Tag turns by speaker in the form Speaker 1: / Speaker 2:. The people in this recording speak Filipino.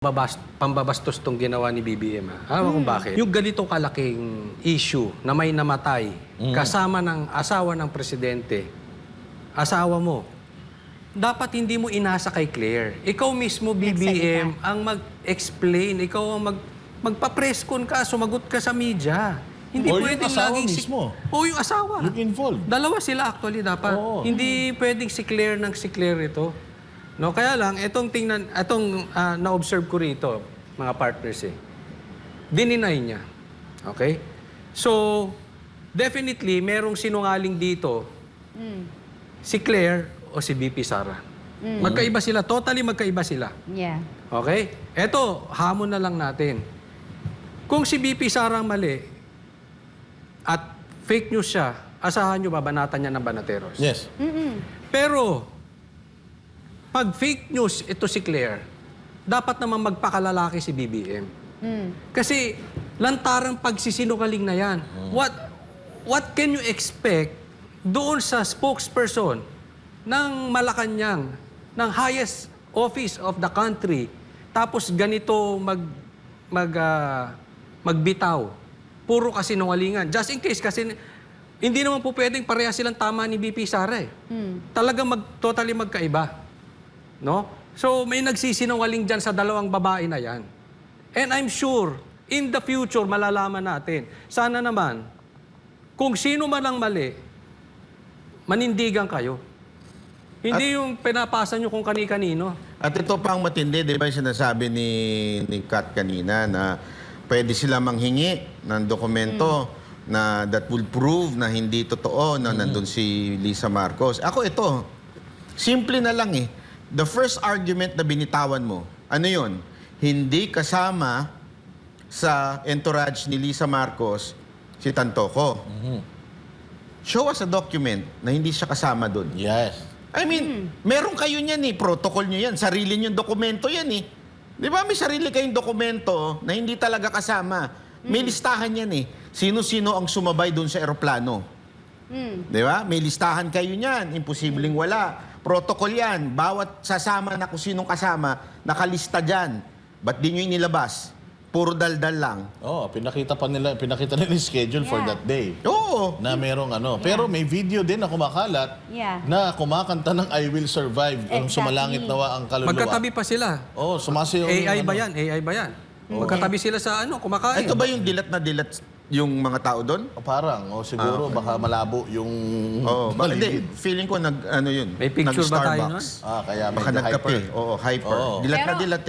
Speaker 1: Pambabastos tong ginawa ni BBM. Alam kung bakit? Yung ganitong kalaking issue na may namatay kasama ng asawa ng presidente, asawa mo, dapat hindi mo inasa kay Claire. Ikaw mismo, BBM, ang mag-explain. Ikaw ang magpa-press con ka, sumagot ka sa media. Hindi
Speaker 2: O yung
Speaker 1: pwedeng
Speaker 2: asawa
Speaker 1: laging
Speaker 2: mismo.
Speaker 1: O yung asawa.
Speaker 2: Yung involved.
Speaker 1: Dalawa sila actually dapat.
Speaker 2: Oo.
Speaker 1: Hindi pwedeng si Claire ng si Claire ito. No, kaya lang itong na-observe ko rito, mga partners dininay niya. Okay? So, definitely merong sinungaling dito. Si Claire o si BP Sara. Magkaiba sila, totally magkaiba sila.
Speaker 3: Yeah.
Speaker 1: Okay? Eto, hamon na lang natin. Kung si BP Sara ang mali at fake news siya, asahan nyo babanatan niya ng banateros.
Speaker 2: Yes.
Speaker 1: Pero, pag fake news ito si Claire, dapat naman magpakalalaki si BBM. Kasi lantarang pagsisinungaling na yan. What can you expect doon sa spokesperson ng Malacanang, ng highest office of the country, tapos ganito magbitaw? Puro kasinungalingan. Just in case, kasi hindi naman po pwedeng pareha silang tama ni BP Sara Talagang totally magkaiba. No? So, may nagsisinungaling dyan sa dalawang babae na yan. And I'm sure, in the future, malalaman natin. Sana naman, kung sino man ang mali, manindigan kayo. Hindi yung pinapasa nyo kung kani-kanino.
Speaker 4: At ito pang matindi, di ba yung sinasabi ni Kat kanina na pwede sila manghingi ng dokumento na that will prove na hindi totoo na nandun si Lisa Marcos. Ako ito, simple na lang The first argument na binitawan mo, ano yun? Hindi kasama sa entourage ni Lisa Marcos si Tantoco. Show us a document na hindi siya kasama doon.
Speaker 2: Yes.
Speaker 4: I mean, meron kayo niyan protocol nyo yan, sarili nyo dokumento yan Di ba may sarili kayong dokumento na hindi talaga kasama? May listahan yan Sino-sino ang sumabay doon sa eroplano? Di ba? May listahan kayo niyan, imposibleng wala. Protocol yan, bawat sasama na kung sinong kasama, nakalista dyan. Ba't di nyo inilabas? Puro daldal lang.
Speaker 2: Pinakita nila yung schedule for that day.
Speaker 4: Oo.
Speaker 2: Na merong Pero may video din na kumakalat na kumakanta ng I Will Survive. Ang sumalangit nawa ang kaluluwa.
Speaker 1: Magkatabi pa sila.
Speaker 2: Sumasayaw
Speaker 1: AI ba yan? AI ba yan? Magkatabi sila sa kumakain.
Speaker 4: Ito ba yung dilat na dilat yung mga tao doon?
Speaker 2: Parang, siguro baka malabo yung
Speaker 4: Hindi, feeling ko yun.
Speaker 1: May picture ba tayo nun?
Speaker 4: Nag-Starbucks.
Speaker 2: kaya
Speaker 4: Baka
Speaker 2: medyo
Speaker 4: nagkape.
Speaker 2: hyper.
Speaker 4: Oo, hyper. Dilat na dilat